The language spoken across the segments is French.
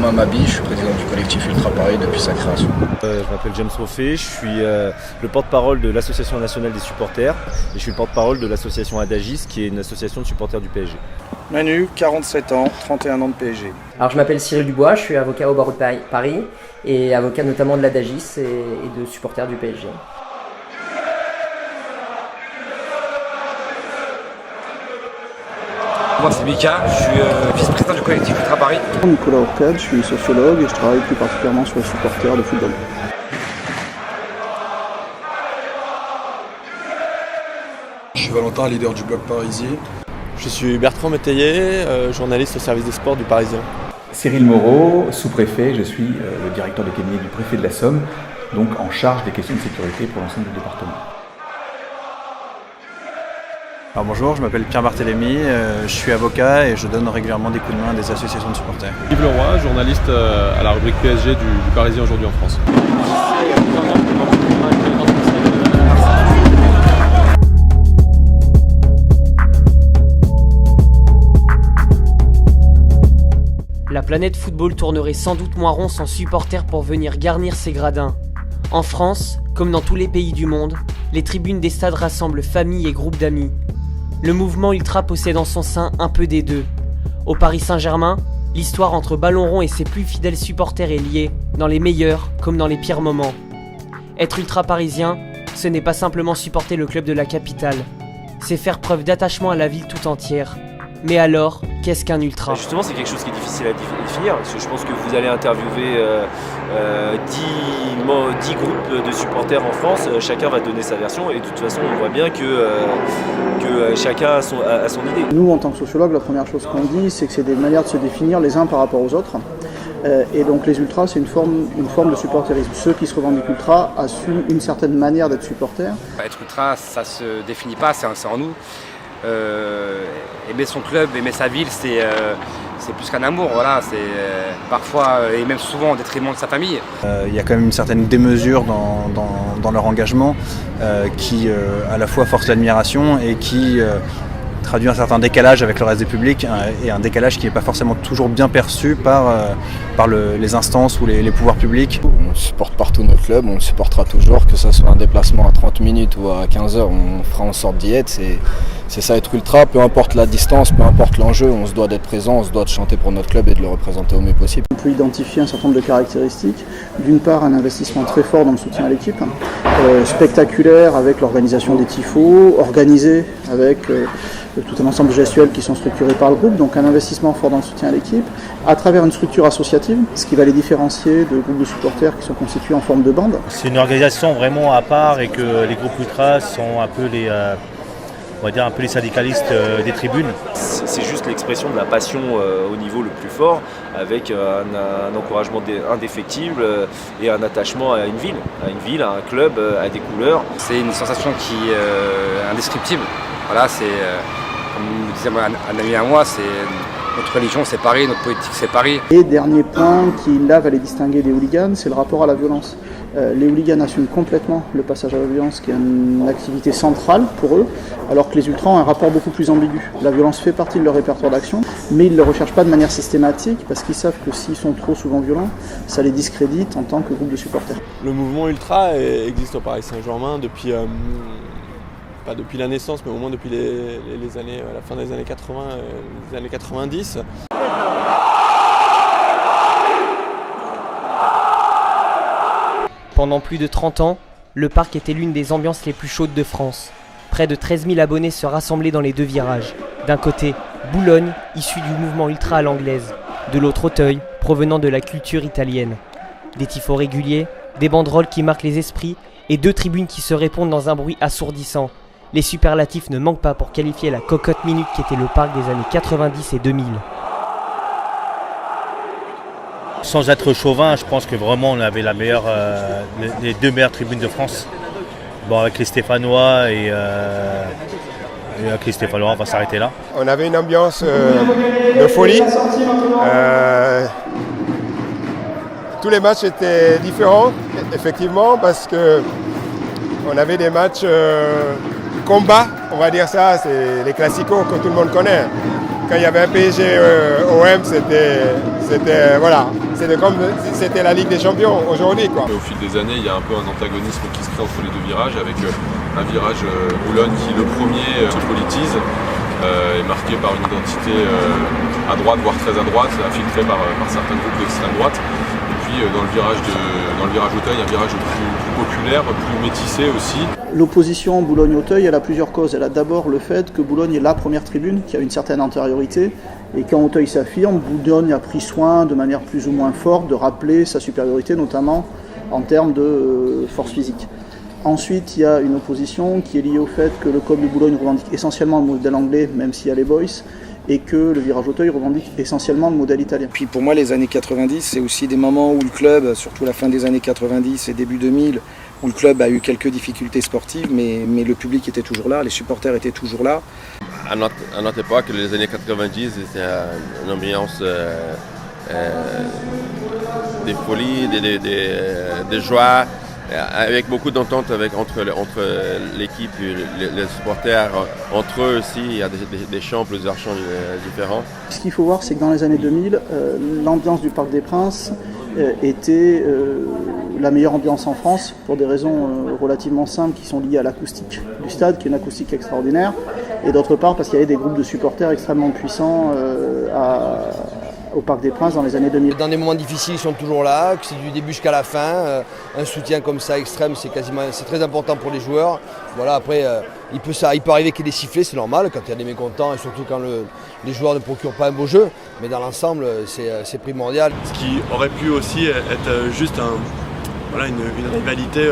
Romain Mabi, je suis président du collectif Ultra Paris depuis sa création. Je m'appelle James Roffet, je suis le porte-parole de l'Association nationale des supporters et je suis le porte-parole de l'association Adagis qui est une association de supporters du PSG. Manu, 47 ans, 31 ans de PSG. Alors je m'appelle Cyril Dubois, je suis avocat au barreau de Paris et avocat notamment de l'Adagis et de supporters du PSG. Moi c'est Mika, je suis vice-président du collectif Ultra Paris. Nicolas Orcade, je suis sociologue et je travaille plus particulièrement sur les supporters de football. Je suis Valentin, leader du blog parisien. Je suis Bertrand Métayer, journaliste au service des sports du Parisien. Cyril Moreau, sous-préfet, je suis le directeur de cabinet du préfet de la Somme, donc en charge des questions de sécurité pour l'ensemble du département. Alors bonjour, je m'appelle Pierre Barthélémy, je suis avocat et je donne régulièrement des coups de main à des associations de supporters. Yves Leroy, journaliste à la rubrique PSG du Parisien aujourd'hui en France. La planète football tournerait sans doute moins rond sans supporters pour venir garnir ses gradins. En France, comme dans tous les pays du monde, les tribunes des stades rassemblent familles et groupes d'amis. Le mouvement ultra possède en son sein un peu des deux. Au Paris Saint-Germain, l'histoire entre Ballon Rond et ses plus fidèles supporters est liée, dans les meilleurs comme dans les pires moments. Être ultra parisien, ce n'est pas simplement supporter le club de la capitale, c'est faire preuve d'attachement à la ville tout entière. Mais alors, qu'est-ce qu'un ultra ? Justement, c'est quelque chose qui est difficile à définir, parce que je pense que vous allez interviewer 10 groupes de supporters en France, chacun va donner sa version, et de toute façon, on voit bien que chacun a son idée. Nous, en tant que sociologues, la première chose qu'on dit, c'est que c'est des manières de se définir les uns par rapport aux autres. Et donc les ultras, c'est une forme de supporterisme. Ceux qui se revendiquent ultra assument une certaine manière d'être supporters. Être ultra, ça se définit pas, c'est en nous. Aimer son club, aimer sa ville, c'est plus qu'un amour, voilà, c'est parfois et même souvent au détriment de sa famille. Il y a quand même une certaine démesure dans leur engagement qui à la fois force l'admiration et qui traduit un certain décalage avec le reste des publics et un décalage qui n'est pas forcément toujours bien perçu par les instances ou les pouvoirs publics. On supporte partout notre club, on le supportera toujours, que ce soit un déplacement à 30 minutes ou à 15 heures, on fera en sorte d'y être. C'est ça être ultra, peu importe la distance, peu importe l'enjeu, on se doit d'être présent, on se doit de chanter pour notre club et de le représenter au mieux possible. On peut identifier un certain nombre de caractéristiques. D'une part, un investissement très fort dans le soutien à l'équipe, spectaculaire avec l'organisation des tifos, organisé avec tout un ensemble de gestuels qui sont structurés par le groupe, donc un investissement fort dans le soutien à l'équipe, à travers une structure associative, ce qui va les différencier de groupes de supporters qui sont constitués en forme de bande. C'est une organisation vraiment à part et que les groupes ultras sont un peu les... on va dire un peu les syndicalistes des tribunes. C'est juste l'expression de la passion au niveau le plus fort, avec un encouragement indéfectible et un attachement à une ville, à un club, à des couleurs. C'est une sensation qui est indescriptible. Voilà, c'est comme me disait un ami à moi, c'est notre religion c'est Paris, notre politique c'est Paris. Et dernier point qui là va les distinguer des hooligans, c'est le rapport à la violence. Les hooligans assument complètement le passage à la violence qui est une activité centrale pour eux, alors que les ultras ont un rapport beaucoup plus ambigu. La violence fait partie de leur répertoire d'action, mais ils ne le recherchent pas de manière systématique parce qu'ils savent que s'ils sont trop souvent violents, ça les discrédite en tant que groupe de supporters. Le mouvement ultra existe au Paris Saint-Germain depuis, pas depuis la naissance, mais au moins depuis les années, la fin des années 80, les années 90. Pendant plus de 30 ans, le parc était l'une des ambiances les plus chaudes de France. Près de 13 000 abonnés se rassemblaient dans les deux virages. D'un côté, Boulogne, issu du mouvement ultra à l'anglaise. De l'autre, Auteuil, provenant de la culture italienne. Des tifos réguliers, des banderoles qui marquent les esprits et deux tribunes qui se répondent dans un bruit assourdissant. Les superlatifs ne manquent pas pour qualifier la cocotte minute qui était le parc des années 90 et 2000. Sans être chauvin, je pense que vraiment on avait les deux meilleures tribunes de France. Bon, avec les Stéphanois et avec les Stéphanois, on va s'arrêter là. On avait une ambiance de folie. Tous les matchs étaient différents, effectivement, parce que on avait des matchs combat, on va dire ça, c'est les classicos que tout le monde connaît. Quand il y avait un PSG OM, c'était voilà, c'était comme c'était la Ligue des Champions aujourd'hui, quoi. Au fil des années, il y a un peu un antagonisme qui se crée entre les deux virages, avec un virage Boulogne qui, le premier, se politise, est marqué par une identité à droite, voire très à droite, infiltrée par certains groupes d'extrême droite. Et puis dans le virage Auteuil, un virage plus populaire, plus métissé aussi. L'opposition Boulogne-Auteuil, elle a plusieurs causes. Elle a d'abord le fait que Boulogne est la première tribune, qui a une certaine antériorité. Et quand Auteuil s'affirme, Boulogne a pris soin, de manière plus ou moins forte, de rappeler sa supériorité, notamment en termes de force physique. Ensuite, il y a une opposition qui est liée au fait que le club de Boulogne revendique essentiellement le modèle anglais, même s'il y a les boys, et que le virage Auteuil revendique essentiellement le modèle italien. Puis pour moi, les années 90, c'est aussi des moments où le club, surtout la fin des années 90 et début 2000, où le club a eu quelques difficultés sportives, mais le public était toujours là, les supporters étaient toujours là. À notre époque, les années 90, c'était une ambiance de folie, de joie, avec beaucoup d'entente entre l'équipe et les supporters. Entre eux aussi, il y a plusieurs chants différents. Ce qu'il faut voir, c'est que dans les années 2000, l'ambiance du Parc des Princes était la meilleure ambiance en France pour des raisons relativement simples qui sont liées à l'acoustique du stade, qui est une acoustique extraordinaire, et d'autre part parce qu'il y avait des groupes de supporters extrêmement puissants au Parc des Princes dans les années 2000. Dans des moments difficiles, ils sont toujours là, que c'est du début jusqu'à la fin. Un soutien comme ça extrême, c'est très important pour les joueurs. Voilà, après, il peut arriver qu'il y ait des sifflets, c'est normal quand il y a des mécontents et surtout quand les joueurs ne procurent pas un beau jeu. Mais dans l'ensemble, c'est primordial. Ce qui aurait pu aussi être juste une rivalité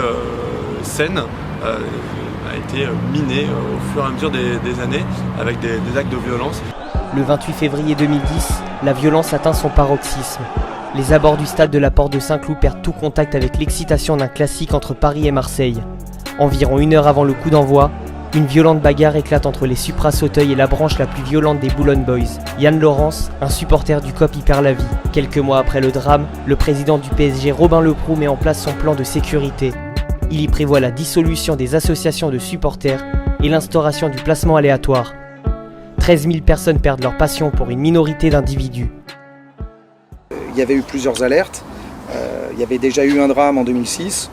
saine a été miné au fur et à mesure des années avec des actes de violence. Le 28 février 2010, la violence atteint son paroxysme. Les abords du stade de la Porte de Saint-Cloud perdent tout contact avec l'excitation d'un classique entre Paris et Marseille. Environ 1 heure avant le coup d'envoi, une violente bagarre éclate entre les Supras Auteuil et la branche la plus violente des Boulogne Boys. Yann Laurence, un supporter du COP, y perd la vie. Quelques mois après le drame, le président du PSG, Robin Leproux, met en place son plan de sécurité. Il y prévoit la dissolution des associations de supporters et l'instauration du placement aléatoire. 13 000 personnes perdent leur passion pour une minorité d'individus. Il y avait eu plusieurs alertes. Il y avait déjà eu un drame en 2006.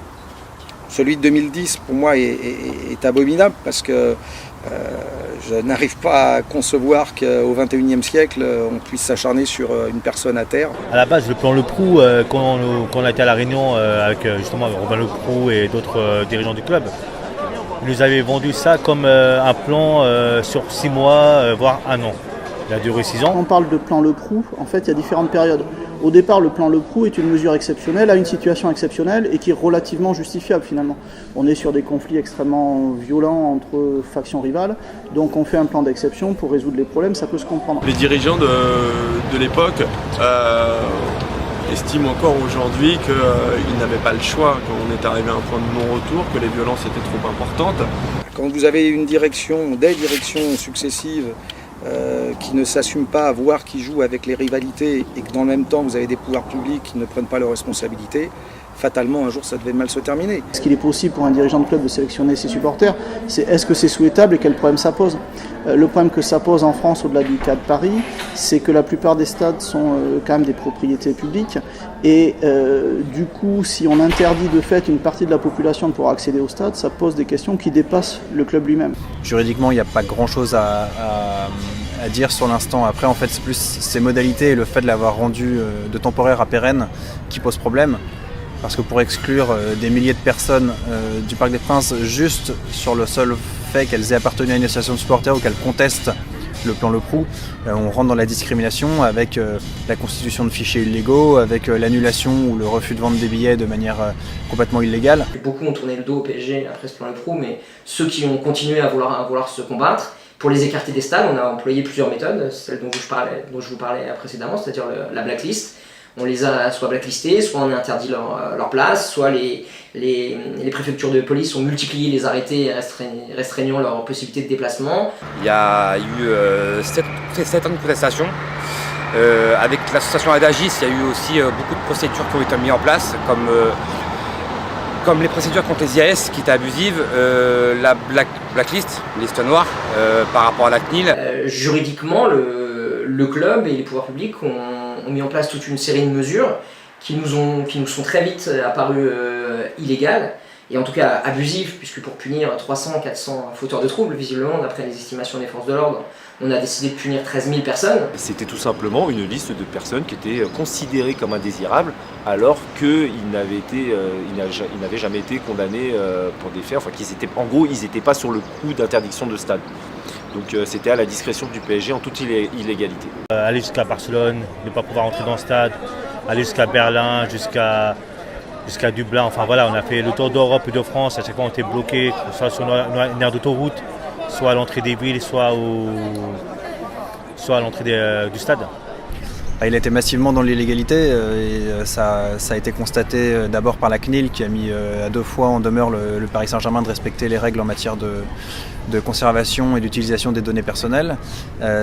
Celui de 2010, pour moi, est abominable parce que je n'arrive pas à concevoir qu'au XXIe siècle, on puisse s'acharner sur une personne à terre. À la base, le plan Leproux, quand on a été à la réunion avec justement Robin Leproux et d'autres dirigeants du club, ils nous avaient vendu ça comme un plan sur 6 mois, voire 1 an. Il a duré 6 ans. Quand on parle de plan Leproux, en fait, il y a différentes périodes. Au départ, le plan Leproux est une mesure exceptionnelle à une situation exceptionnelle et qui est relativement justifiable finalement. On est sur des conflits extrêmement violents entre factions rivales, donc on fait un plan d'exception pour résoudre les problèmes, ça peut se comprendre. Les dirigeants de l'époque estiment encore aujourd'hui qu'ils n'avaient pas le choix, qu'on est arrivé à un point de non-retour, que les violences étaient trop importantes. Quand vous avez une direction, des directions successives qui ne s'assument pas, voire qui jouent avec les rivalités et que dans le même temps vous avez des pouvoirs publics qui ne prennent pas leurs responsabilités, fatalement un jour ça devait mal se terminer. Ce qu'il est possible pour un dirigeant de club de sélectionner ses supporters, c'est est-ce que c'est souhaitable et quel problème ça pose. Le problème que ça pose en France au-delà du cas de Paris, c'est que la plupart des stades sont quand même des propriétés publiques et du coup si on interdit de fait une partie de la population de pouvoir accéder au stade, ça pose des questions qui dépassent le club lui-même. Juridiquement, il n'y a pas grand-chose à dire sur l'instant. Après, en fait, c'est plus ces modalités et le fait de l'avoir rendu de temporaire à pérenne qui pose problème. Parce que pour exclure des milliers de personnes du Parc des Princes juste sur le seul fait qu'elles aient appartenu à une association de supporters ou qu'elles contestent le plan Leproux, on rentre dans la discrimination avec la constitution de fichiers illégaux, avec l'annulation ou le refus de vente des billets de manière complètement illégale. Beaucoup ont tourné le dos au PSG après ce plan Leproux, mais ceux qui ont continué à vouloir se combattre, pour les écarter des stades, on a employé plusieurs méthodes, celles dont je vous parlais précédemment, c'est-à-dire la blacklist. On les a soit blacklistés, soit on a interdit leur place, soit les préfectures de police ont multiplié les arrêtés restreignant leur possibilité de déplacement. Il y a eu 7 ans de protestation. Avec l'association Adagis, il y a eu aussi beaucoup de procédures qui ont été mises en place, comme les procédures contre les IAS qui étaient abusives, la blacklist, liste noire, par rapport à la CNIL. Juridiquement, le club et les pouvoirs publics ont mis en place toute une série de mesures qui nous sont très vite apparus illégales, et en tout cas abusives, puisque pour punir 300-400 fauteurs de troubles, visiblement, d'après les estimations des forces de l'ordre, on a décidé de punir 13 000 personnes. C'était tout simplement une liste de personnes qui étaient considérées comme indésirables, alors qu'ils n'avaient jamais été condamnés pour des faits, enfin en gros, ils n'étaient pas sur le coup d'interdiction de stade. Donc c'était à la discrétion du PSG en toute illégalité. Aller jusqu'à Barcelone, ne pas pouvoir entrer dans le stade, aller jusqu'à Berlin, jusqu'à Dublin, enfin voilà, on a fait le tour d'Europe et de France, à chaque fois on était bloqué, soit sur une aire d'autoroute, soit à l'entrée des villes, soit à l'entrée du stade. Il a été massivement dans l'illégalité et ça a été constaté d'abord par la CNIL qui a mis à 2 fois en demeure le Paris Saint-Germain de respecter les règles en matière de conservation et d'utilisation des données personnelles.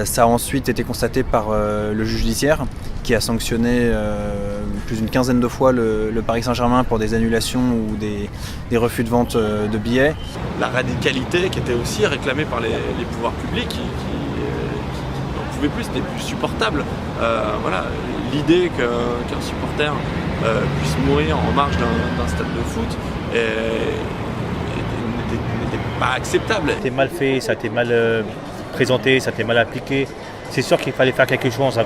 Ça a ensuite été constaté par le juge judiciaire qui a sanctionné plus d'une quinzaine de fois le Paris Saint-Germain pour des annulations ou des refus de vente de billets. La radicalité qui était aussi réclamée par les pouvoirs publics qui n'en pouvaient plus, c'était plus supportable. Voilà, l'idée qu'un supporter puisse mourir en marge d'un stade de foot n'était pas acceptable. C'était mal fait, ça a été mal présenté, ça a été mal appliqué. C'est sûr qu'il fallait faire quelque chose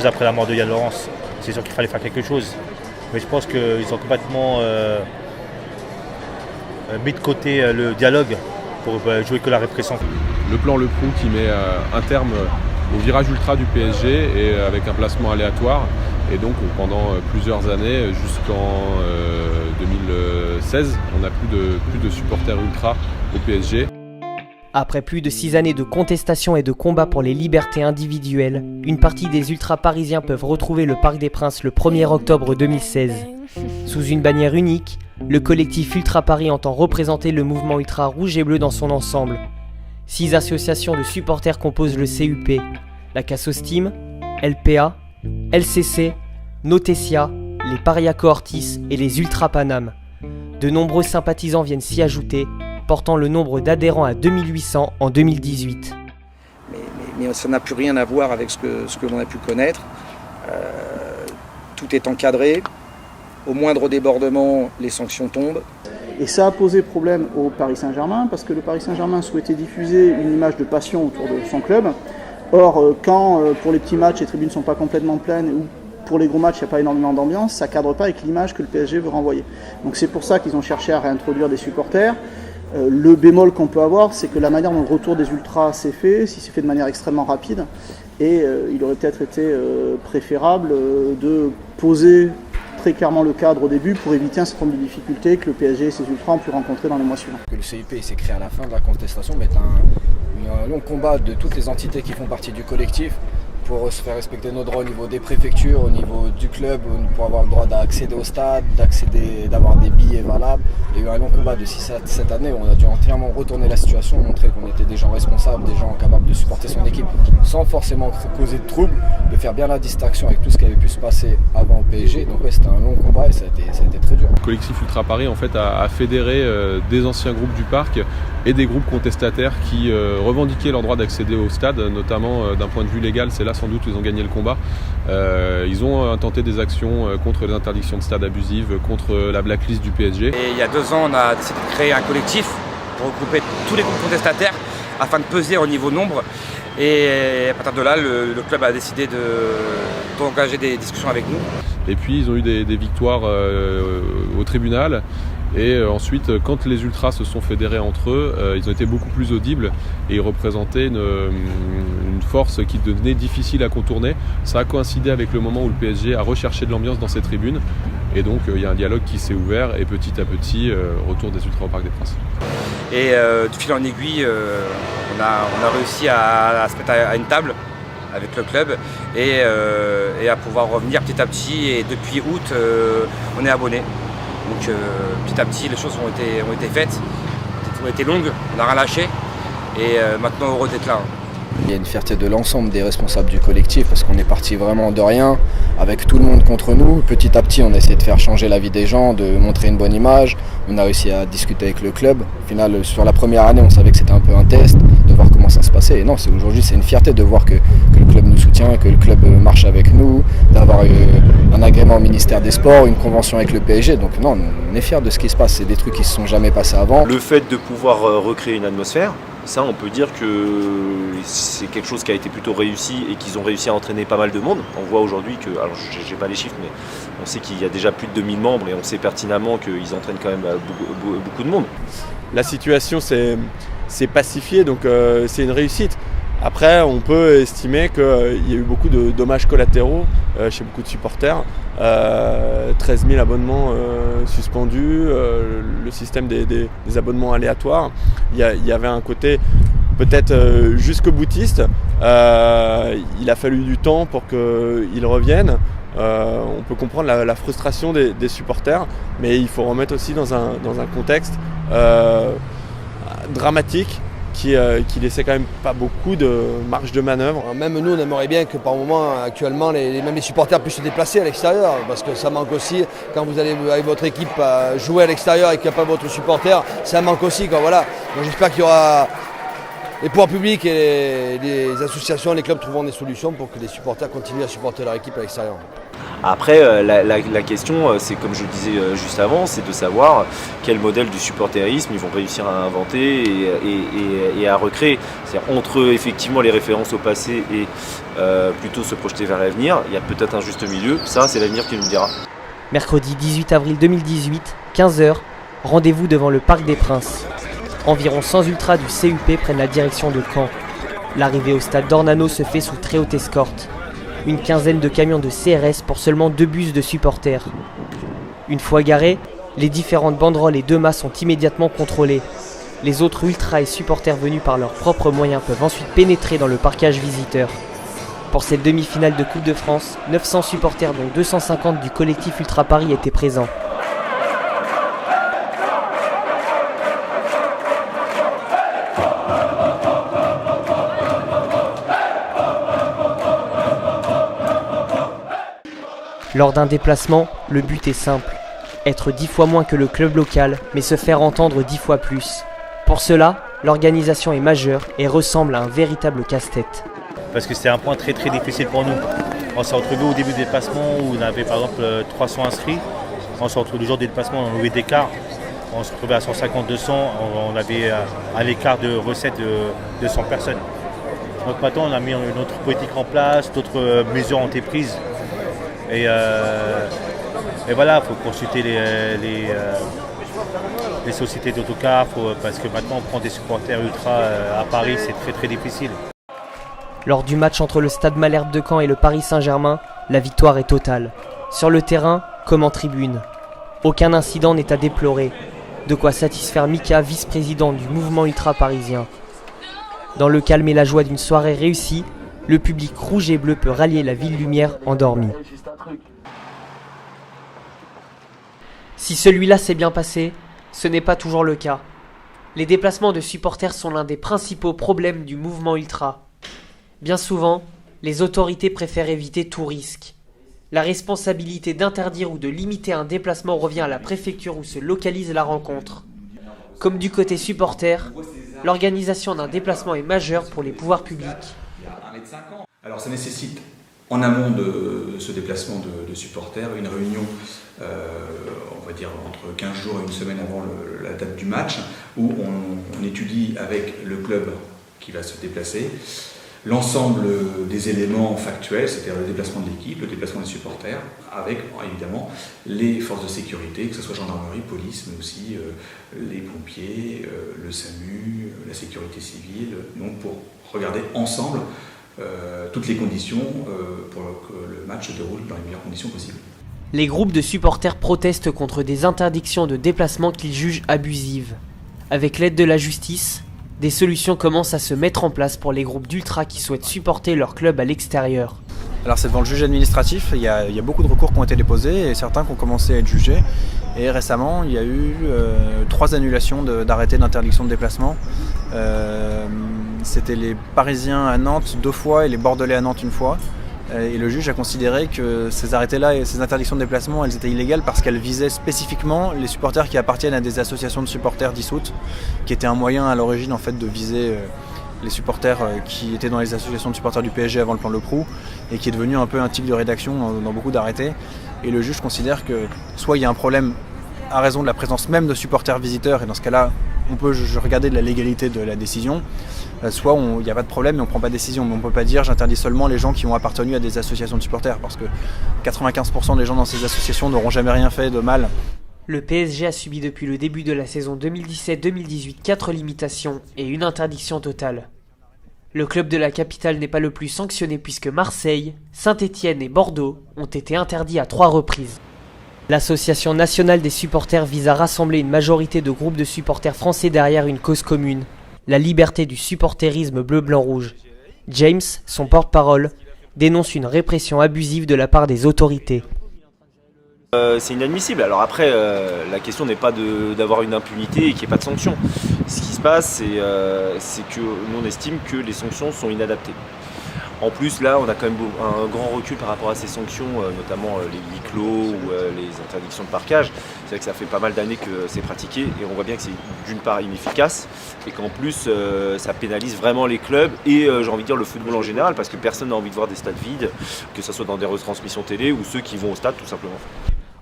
après la mort de Yann Laurence. C'est sûr qu'il fallait faire quelque chose. Mais je pense qu'ils ont complètement mis de côté le dialogue pour jouer que la répression. Le plan Le Prou qui met un terme au virage ultra du PSG et avec un placement aléatoire. Et donc pendant plusieurs années, jusqu'en 2016, on n'a plus de supporters ultra au PSG. Après plus de 6 années de contestation et de combat pour les libertés individuelles, une partie des ultras parisiens peuvent retrouver le Parc des Princes le 1er octobre 2016. Sous une bannière unique, le collectif Ultra Paris entend représenter le mouvement ultra rouge et bleu dans son ensemble. 6 associations de supporters composent le CUP, la Cassos Team, LPA, LCC, Notesia, les Paria Cohortis et les Ultra Paname. De nombreux sympathisants viennent s'y ajouter, portant le nombre d'adhérents à 2800 en 2018. Mais ça n'a plus rien à voir avec ce que l'on a pu connaître. Tout est encadré. Au moindre débordement, les sanctions tombent. Et ça a posé problème au Paris Saint-Germain, parce que le Paris Saint-Germain souhaitait diffuser une image de passion autour de son club. Or, quand pour les petits matchs, les tribunes ne sont pas complètement pleines, ou pour les gros matchs, il n'y a pas énormément d'ambiance, ça ne cadre pas avec l'image que le PSG veut renvoyer. Donc c'est pour ça qu'ils ont cherché à réintroduire des supporters. Le bémol qu'on peut avoir, c'est que la manière dont le retour des ultras s'est fait, si c'est fait de manière extrêmement rapide, et il aurait peut-être été préférable de poser très clairement le cadre au début pour éviter un certain nombre de difficultés que le PSG et ses ultras ont pu rencontrer dans les mois suivants. Le CUP s'est créé à la fin de la contestation, mais un long combat de toutes les entités qui font partie du collectif pour se faire respecter nos droits au niveau des préfectures, au niveau du club, pour avoir le droit d'accéder au stade, d'avoir des billets valables. Il y a eu un long combat de 6 à 7 années où on a dû entièrement retourner la situation, montrer qu'on était des gens responsables, des gens capables de supporter son équipe sans forcément causer de troubles, de faire bien la distinction avec tout ce qui avait pu se passer avant au PSG. Donc ouais, c'était un long combat et ça a été très dur. Le collectif Ultra Paris en fait, a fédéré des anciens groupes du parc et des groupes contestataires qui revendiquaient leur droit d'accéder au stade, notamment d'un point de vue légal. C'est là sans doute ils ont gagné le combat. Ils ont tenté des actions contre les interdictions de stade abusives, contre la blacklist du PSG. Et il y a 2 ans, on a décidé de créer un collectif pour regrouper tous les groupes contestataires afin de peser au niveau nombre. Et à partir de là, le club a décidé d'engager des discussions avec nous. Et puis ils ont eu des victoires au tribunal. Et ensuite, quand les ultras se sont fédérés entre eux, ils ont été beaucoup plus audibles et ils représentaient une force qui devenait difficile à contourner. Ça a coïncidé avec le moment où le PSG a recherché de l'ambiance dans ses tribunes. Et donc, il y a un dialogue qui s'est ouvert et petit à petit, retour des ultras au Parc des Princes. Et de fil en aiguille, on a réussi à se mettre à une table avec le club et à pouvoir revenir petit à petit. Et depuis août, on est abonné. Donc petit à petit les choses ont été faites, ont été longues, on n'a rien lâché et maintenant heureux d'être là. Il y a une fierté de l'ensemble des responsables du collectif parce qu'on est parti vraiment de rien, avec tout le monde contre nous. Petit à petit on a essayé de faire changer la vie des gens, de montrer une bonne image. On a réussi à discuter avec le club. Au final sur la première année on savait que c'était un peu un test, de voir comment ça se passait. passé. Et non, aujourd'hui c'est une fierté de voir que le club nous soutient, que le club marche avec nous, d'avoir un agrément au ministère des Sports, une convention avec le PSG. Donc non, on est fiers de ce qui se passe, c'est des trucs qui ne se sont jamais passés avant. Le fait de pouvoir recréer une atmosphère, ça on peut dire que c'est quelque chose qui a été plutôt réussi et qu'ils ont réussi à entraîner pas mal de monde. On voit aujourd'hui que, alors j'ai pas les chiffres, mais on sait qu'il y a déjà plus de 2000 membres et on sait pertinemment qu'ils entraînent quand même beaucoup de monde. La situation s'est pacifiée, donc c'est une réussite. Après, on peut estimer qu'il y a eu beaucoup de dommages collatéraux chez beaucoup de supporters. 13 000 abonnements suspendus, le système des abonnements aléatoires. Il y avait un côté peut-être jusqu'au boutiste. Il a fallu du temps pour qu'ils reviennent. On peut comprendre la frustration des supporters, mais il faut remettre aussi dans un contexte dramatique qui laissait quand même pas beaucoup de marge de manœuvre. Même nous, on aimerait bien que par moment, actuellement, même les supporters puissent se déplacer à l'extérieur, parce que ça manque aussi, quand vous allez avec votre équipe jouer à l'extérieur et qu'il n'y a pas votre supporter, ça manque aussi. Voilà. Donc j'espère qu'il y aura les pouvoirs publics et les associations, les clubs trouveront des solutions pour que les supporters continuent à supporter leur équipe à l'extérieur. Après, la question, c'est comme je le disais juste avant, c'est de savoir quel modèle du supporterisme ils vont réussir à inventer et à recréer. C'est-à-dire entre effectivement les références au passé et plutôt se projeter vers l'avenir, il y a peut-être un juste milieu. Ça, c'est l'avenir qui nous le dira. Mercredi 18 avril 2018, 15h, rendez-vous devant le Parc des Princes. Environ 100 ultras du CUP prennent la direction de Caen. L'arrivée au stade d'Ornano se fait sous très haute escorte. Une quinzaine de camions de CRS pour seulement 2 bus de supporters. Une fois garés, les différentes banderoles et 2 mâts sont immédiatement contrôlés. Les autres ultras et supporters venus par leurs propres moyens peuvent ensuite pénétrer dans le parcage visiteur. Pour cette demi-finale de Coupe de France, 900 supporters dont 250 du collectif Ultra Paris étaient présents. Lors d'un déplacement, le but est simple. Être 10 fois moins que le club local, mais se faire entendre 10 fois plus. Pour cela, l'organisation est majeure et ressemble à un véritable casse-tête. Parce que c'était un point très très difficile pour nous. On s'est retrouvés au début du déplacement où on avait par exemple 300 inscrits. On s'est retrouvés le jour du déplacement, on avait d'écart. On se retrouvait à 150-200, on avait un écart de recettes de 100 personnes. Donc maintenant on a mis une autre politique en place, d'autres mesures ont été prises. Et voilà, il faut consulter les sociétés d'autocars, parce que maintenant on prend des supporters ultra à Paris, c'est très très difficile. Lors du match entre le Stade Malherbe de Caen et le Paris Saint-Germain, la victoire est totale. Sur le terrain, comme en tribune. Aucun incident n'est à déplorer. De quoi satisfaire Mika, vice-président du mouvement ultra parisien. Dans le calme et la joie d'une soirée réussie, le public rouge et bleu peut rallier la ville lumière endormie. Si celui-là s'est bien passé, ce n'est pas toujours le cas. Les déplacements de supporters sont l'un des principaux problèmes du mouvement ultra. Bien souvent, les autorités préfèrent éviter tout risque. La responsabilité d'interdire ou de limiter un déplacement revient à la préfecture où se localise la rencontre. Comme du côté supporter, l'organisation d'un déplacement est majeure pour les pouvoirs publics. Alors ça nécessite, en amont de ce déplacement de supporters, une réunion, on va dire entre 15 jours et une semaine avant la date du match, où on étudie avec le club qui va se déplacer l'ensemble des éléments factuels, c'est-à-dire le déplacement de l'équipe, le déplacement des supporters, avec évidemment les forces de sécurité, que ce soit gendarmerie, police, mais aussi les pompiers, le SAMU, la sécurité civile, donc pour regarder ensemble toutes les conditions pour que le match se déroule dans les meilleures conditions possibles. Les groupes de supporters protestent contre des interdictions de déplacement qu'ils jugent abusives. Avec l'aide de la justice, des solutions commencent à se mettre en place pour les groupes d'ultra qui souhaitent supporter leur club à l'extérieur. Alors c'est devant le juge administratif, il y a beaucoup de recours qui ont été déposés et certains qui ont commencé à être jugés. Et récemment, il y a eu 3 annulations d'arrêtés d'interdiction de déplacement. C'était les Parisiens à Nantes 2 fois et les Bordelais à Nantes 1 fois. Et le juge a considéré que ces arrêtés-là et ces interdictions de déplacement, elles étaient illégales parce qu'elles visaient spécifiquement les supporters qui appartiennent à des associations de supporters dissoutes, qui étaient un moyen à l'origine en fait de viser les supporters qui étaient dans les associations de supporters du PSG avant le plan Leproux et qui est devenu un peu un tic de rédaction dans beaucoup d'arrêtés. Et le juge considère que soit il y a un problème à raison de la présence même de supporters visiteurs, et dans ce cas-là, on peut regarder de la légalité de la décision, soit il n'y a pas de problème et on ne prend pas de décision. Mais on ne peut pas dire j'interdis seulement les gens qui ont appartenu à des associations de supporters, parce que 95% des gens dans ces associations n'auront jamais rien fait de mal. Le PSG a subi depuis le début de la saison 2017-2018 4 limitations et une interdiction totale. Le club de la capitale n'est pas le plus sanctionné puisque Marseille, Saint-Étienne et Bordeaux ont été interdits à 3 reprises. L'Association nationale des supporters vise à rassembler une majorité de groupes de supporters français derrière une cause commune, la liberté du supporterisme bleu-blanc-rouge. James, son porte-parole, dénonce une répression abusive de la part des autorités. C'est inadmissible. Alors après, la question n'est pas d'avoir une impunité et qu'il n'y ait pas de sanctions. Ce qui se passe, c'est que nous on estime que les sanctions sont inadaptées. En plus, là, on a quand même un grand recul par rapport à ces sanctions, notamment les huis clos ou les interdictions de parquage. C'est vrai que ça fait pas mal d'années que c'est pratiqué et on voit bien que c'est d'une part inefficace et qu'en plus, ça pénalise vraiment les clubs et j'ai envie de dire le football en général parce que personne n'a envie de voir des stades vides, que ce soit dans des retransmissions télé ou ceux qui vont au stade tout simplement.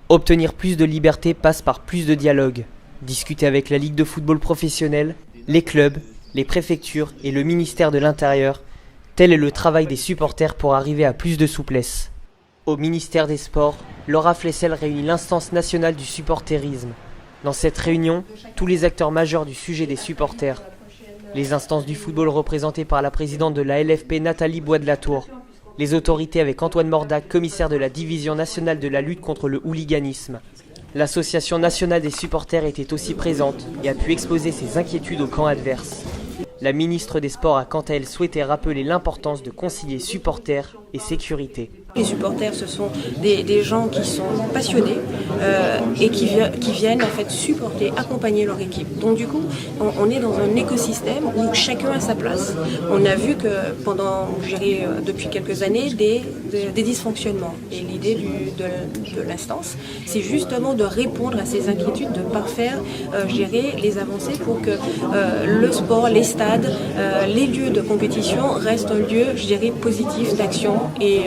Obtenir plus de liberté passe par plus de dialogue. Discuter avec la Ligue de football professionnelle, les clubs, les préfectures et le ministère de l'Intérieur. Tel est le travail des supporters pour arriver à plus de souplesse. Au ministère des Sports, Laura Flessel réunit l'instance nationale du supporterisme. Dans cette réunion, tous les acteurs majeurs du sujet des supporters. Les instances du football représentées par la présidente de la LFP Nathalie Bois de la Tour. Les autorités avec Antoine Mordac, commissaire de la division nationale de la lutte contre le hooliganisme. L'Association nationale des supporters était aussi présente et a pu exposer ses inquiétudes au camp adverse. La ministre des Sports a quant à elle souhaité rappeler l'importance de concilier supporters et sécurité. Les supporters, ce sont des gens qui sont passionnés et qui viennent en fait supporter, accompagner leur équipe. Donc du coup, on est dans un écosystème où chacun a sa place. On a vu que pendant, depuis quelques années, des dysfonctionnements. Et l'idée de l'instance, c'est justement de répondre à ces inquiétudes, de parfaire, les avancées pour que le sport, les stades, les lieux de compétition restent un lieu, positif d'action et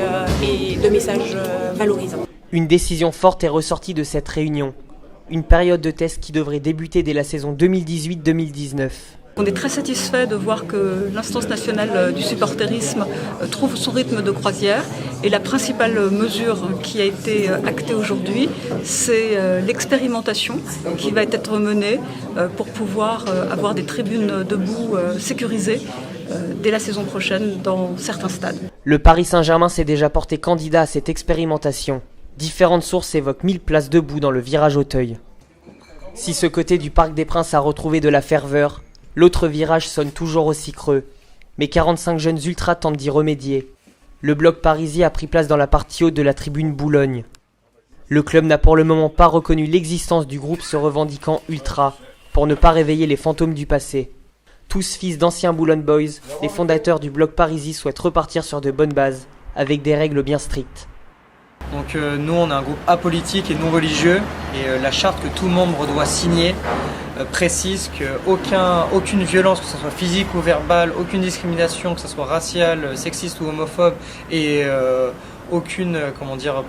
de messages valorisants. Une décision forte est ressortie de cette réunion. Une période de test qui devrait débuter dès la saison 2018-2019. On est très satisfait de voir que l'instance nationale du supporterisme trouve son rythme de croisière et la principale mesure qui a été actée aujourd'hui, c'est l'expérimentation qui va être menée pour pouvoir avoir des tribunes debout sécurisées dès la saison prochaine dans certains stades. Le Paris Saint-Germain s'est déjà porté candidat à cette expérimentation. Différentes sources évoquent 1000 places debout dans le virage Auteuil. Si ce côté du Parc des Princes a retrouvé de la ferveur, l'autre virage sonne toujours aussi creux. Mais 45 jeunes ultras tentent d'y remédier. Le bloc parisien a pris place dans la partie haute de la tribune Boulogne. Le club n'a pour le moment pas reconnu l'existence du groupe se revendiquant ultra, pour ne pas réveiller les fantômes du passé. Tous fils d'anciens Boulogne Boys, les fondateurs du bloc Parisis souhaitent repartir sur de bonnes bases, avec des règles bien strictes. Donc nous on est un groupe apolitique et non religieux et la charte que tout membre doit signer précise qu'aucune violence, que ce soit physique ou verbale, aucune discrimination, que ce soit raciale, sexiste ou homophobe et aucune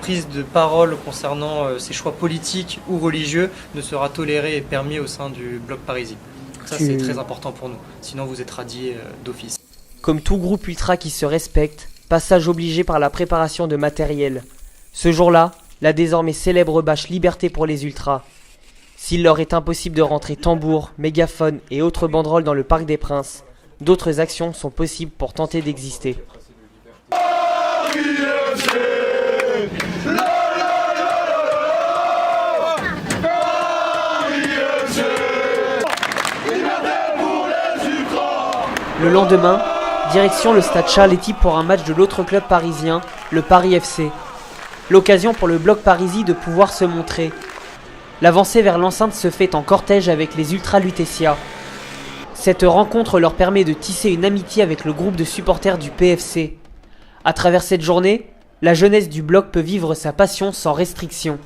prise de parole concernant ses choix politiques ou religieux ne sera tolérée et permis au sein du bloc parisien. Ça c'est très important pour nous, sinon vous êtes radiés d'office. Comme tout groupe ultra qui se respecte, passage obligé par la préparation de matériel. Ce jour-là, la désormais célèbre bâche Liberté pour les ultras. S'il leur est impossible de rentrer tambour, mégaphone et autres banderoles dans le Parc des Princes, d'autres actions sont possibles pour tenter d'exister. Le lendemain, direction le stade Charletti pour un match de l'autre club parisien, le Paris FC. L'occasion pour le bloc parisien de pouvoir se montrer. L'avancée vers l'enceinte se fait en cortège avec les Ultra Lutetia. Cette rencontre leur permet de tisser une amitié avec le groupe de supporters du PFC. À travers cette journée, la jeunesse du bloc peut vivre sa passion sans restriction.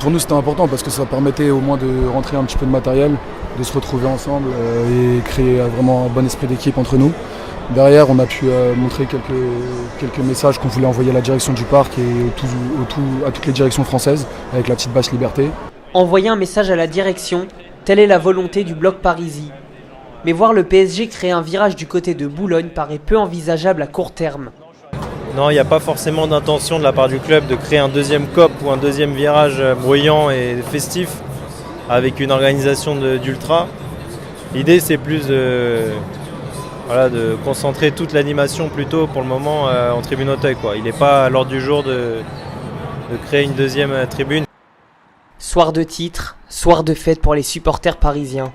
Pour nous c'était important parce que ça permettait au moins de rentrer un petit peu de matériel, de se retrouver ensemble et créer vraiment un bon esprit d'équipe entre nous. Derrière, on a pu montrer quelques messages qu'on voulait envoyer à la direction du parc et à toutes les directions françaises avec la petite bâche Liberté. Envoyer un message à la direction, telle est la volonté du bloc Parisis. Mais voir le PSG créer un virage du côté de Boulogne paraît peu envisageable à court terme. Non, il n'y a pas forcément d'intention de la part du club de créer un deuxième COP ou un deuxième virage bruyant et festif avec une organisation d'ultra. L'idée c'est plus de concentrer toute l'animation plutôt pour le moment en tribune Auteuil. Il n'est pas à l'ordre du jour de créer une deuxième tribune. Soir de titre, soir de fête pour les supporters parisiens.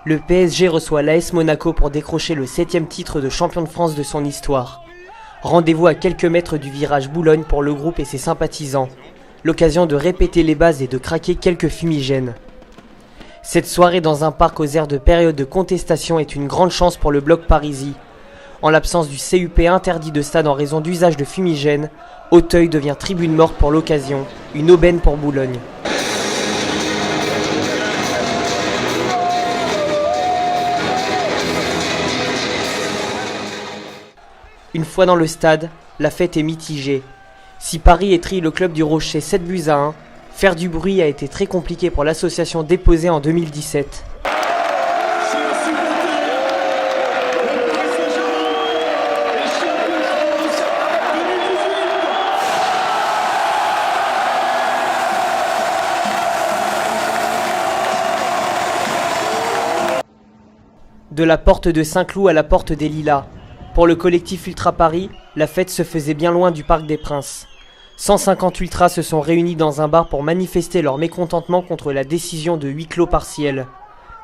Le PSG reçoit l'AS Monaco pour décrocher le 7e titre de champion de France de son histoire. Rendez-vous à quelques mètres du virage Boulogne pour le groupe et ses sympathisants. L'occasion de répéter les bases et de craquer quelques fumigènes. Cette soirée dans un parc aux airs de période de contestation est une grande chance pour le bloc Parisis. En l'absence du CUP interdit de stade en raison d'usage de fumigènes, Auteuil devient tribune morte pour l'occasion, une aubaine pour Boulogne. Une fois dans le stade, la fête est mitigée. Si Paris étrille le club du Rocher 7-1, faire du bruit a été très compliqué pour l'association déposée en 2017. De la porte de Saint-Cloud à la porte des Lilas. Pour le collectif Ultra Paris, la fête se faisait bien loin du Parc des Princes. 150 ultras se sont réunis dans un bar pour manifester leur mécontentement contre la décision de huis clos partiel.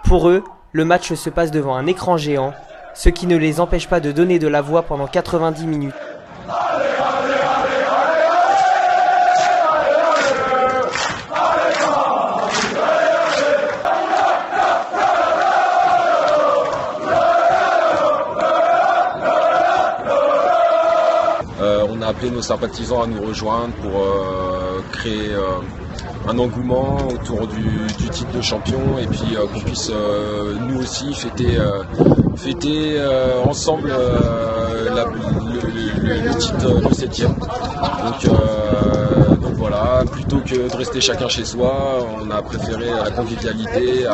Pour eux, le match se passe devant un écran géant, ce qui ne les empêche pas de donner de la voix pendant 90 minutes. On a appelé nos sympathisants à nous rejoindre pour créer un engouement autour du titre de champion et puis qu'on puisse nous aussi fêter ensemble le titre, le 7e. Donc voilà, plutôt que de rester chacun chez soi, on a préféré la convivialité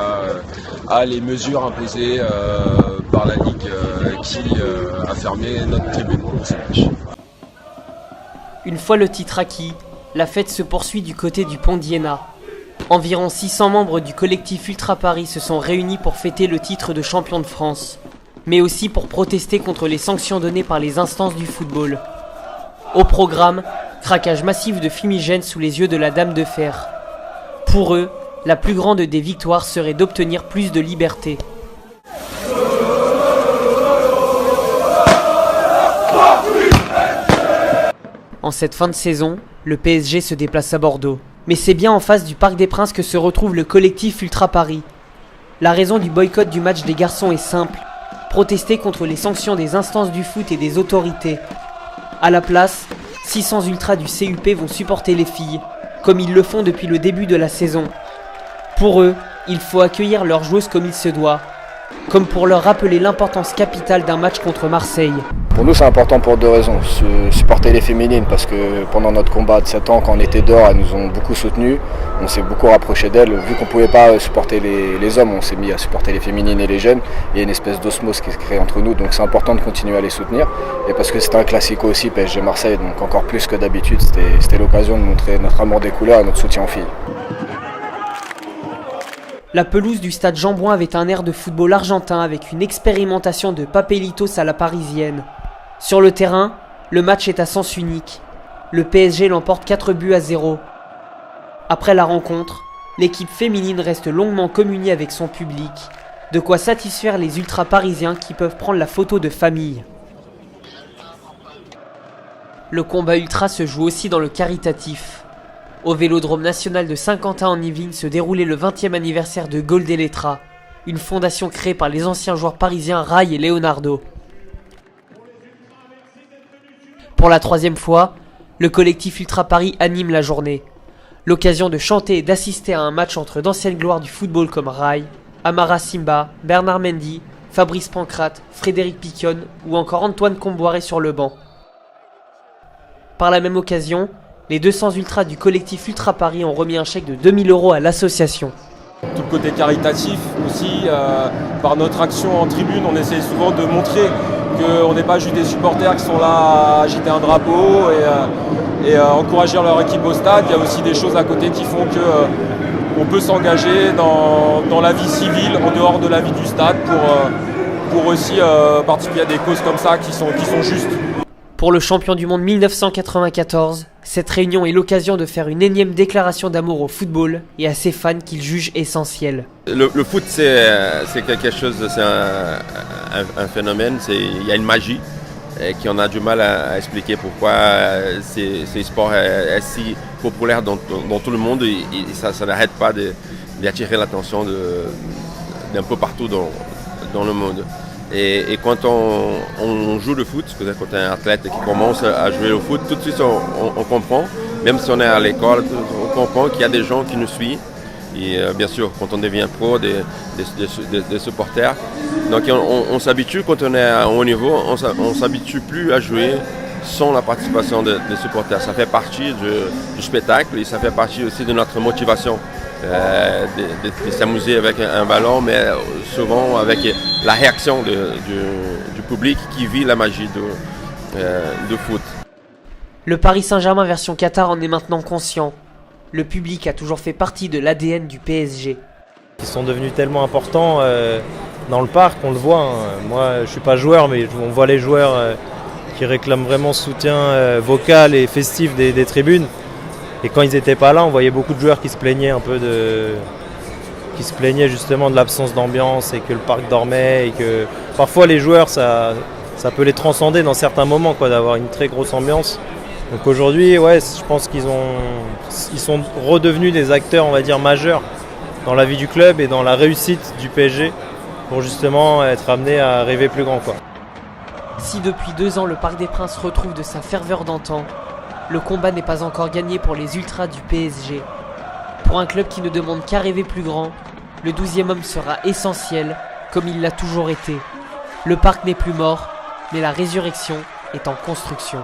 à les mesures imposées par la Ligue qui a fermé notre tribune pour ce match. Une fois le titre acquis, la fête se poursuit du côté du pont d'Iéna. Environ 600 membres du collectif Ultra Paris se sont réunis pour fêter le titre de champion de France, mais aussi pour protester contre les sanctions données par les instances du football. Au programme, craquage massif de fumigènes sous les yeux de la Dame de Fer. Pour eux, la plus grande des victoires serait d'obtenir plus de liberté. En cette fin de saison, le PSG se déplace à Bordeaux. Mais c'est bien en face du Parc des Princes que se retrouve le collectif Ultra Paris. La raison du boycott du match des garçons est simple. Protester contre les sanctions des instances du foot et des autorités. À la place, 600 ultras du CUP vont supporter les filles, comme ils le font depuis le début de la saison. Pour eux, il faut accueillir leurs joueuses comme il se doit, comme pour leur rappeler l'importance capitale d'un match contre Marseille. Pour nous, c'est important pour deux raisons. Supporter les féminines, parce que pendant notre combat de 7 ans, quand on était dehors, elles nous ont beaucoup soutenus. On s'est beaucoup rapproché d'elles. Vu qu'on ne pouvait pas supporter les hommes, on s'est mis à supporter les féminines et les jeunes. Il y a une espèce d'osmose qui se crée entre nous, donc c'est important de continuer à les soutenir. Et parce que c'était un classico aussi, PSG Marseille, donc encore plus que d'habitude, c'était l'occasion de montrer notre amour des couleurs et notre soutien aux filles. La pelouse du stade Jean-Bouin avait un air de football argentin avec une expérimentation de Papelitos à la parisienne. Sur le terrain, le match est à sens unique. Le PSG l'emporte 4-0. Après la rencontre, l'équipe féminine reste longuement communiée avec son public, de quoi satisfaire les ultras parisiens qui peuvent prendre la photo de famille. Le combat ultra se joue aussi dans le caritatif. Au Vélodrome national de Saint-Quentin en Yvelines se déroulait le 20e anniversaire de Goldelletra, une fondation créée par les anciens joueurs parisiens Rai et Leonardo. Pour la 3e fois, le collectif Ultra Paris anime la journée. L'occasion de chanter et d'assister à un match entre d'anciennes gloires du football comme Rai, Amara Simba, Bernard Mendy, Fabrice Pancrate, Frédéric Piquionne ou encore Antoine Comboiré sur le banc. Par la même occasion, les 200 ultras du collectif Ultra Paris ont remis un chèque de 2000 € à l'association. Tout le côté caritatif aussi, par notre action en tribune, on essaie souvent de montrer qu'on n'est pas juste des supporters qui sont là à agiter un drapeau et encourager leur équipe au stade. Il y a aussi des choses à côté qui font qu'on peut s'engager dans la vie civile en dehors de la vie du stade pour aussi participer à des causes comme ça qui sont justes. Pour le champion du monde 1994, cette réunion est l'occasion de faire une énième déclaration d'amour au football et à ses fans qu'il juge essentiels. Le foot, c'est quelque chose, c'est un phénomène, il y a une magie et qu'on a du mal à expliquer pourquoi ces sports est si populaire dans tout le monde et ça n'arrête pas d'attirer l'attention d'un peu partout dans le monde. Et quand on joue le foot, peut-être quand on est un athlète qui commence à jouer au foot, tout de suite on comprend, même si on est à l'école, on comprend qu'il y a des gens qui nous suivent. Et bien sûr, quand on devient pro, des supporters. Donc on s'habitue, quand on est à haut niveau, on s'habitue plus à jouer sans la participation des supporters. Ça fait partie du spectacle et ça fait partie aussi de notre motivation. De s'amuser avec un ballon, mais souvent avec la réaction du public qui vit la magie du foot. Le Paris Saint-Germain version Qatar en est maintenant conscient. Le public a toujours fait partie de l'ADN du PSG. Ils sont devenus tellement importants dans le parc, on le voit. Moi, je ne suis pas joueur, mais on voit les joueurs qui réclament vraiment soutien vocal et festif des tribunes. Et quand ils n'étaient pas là, on voyait beaucoup de joueurs qui se plaignaient justement de l'absence d'ambiance et que le parc dormait et que parfois les joueurs, ça peut les transcender dans certains moments, d'avoir une très grosse ambiance. Donc aujourd'hui, je pense qu'ils sont redevenus des acteurs, on va dire, majeurs dans la vie du club et dans la réussite du PSG pour justement être amenés à rêver plus grand, Si depuis 2 ans le Parc des Princes retrouve de sa ferveur d'antan, le combat n'est pas encore gagné pour les ultras du PSG. Pour un club qui ne demande qu'à rêver plus grand, le 12e homme sera essentiel, comme il l'a toujours été. Le parc n'est plus mort, mais la résurrection est en construction.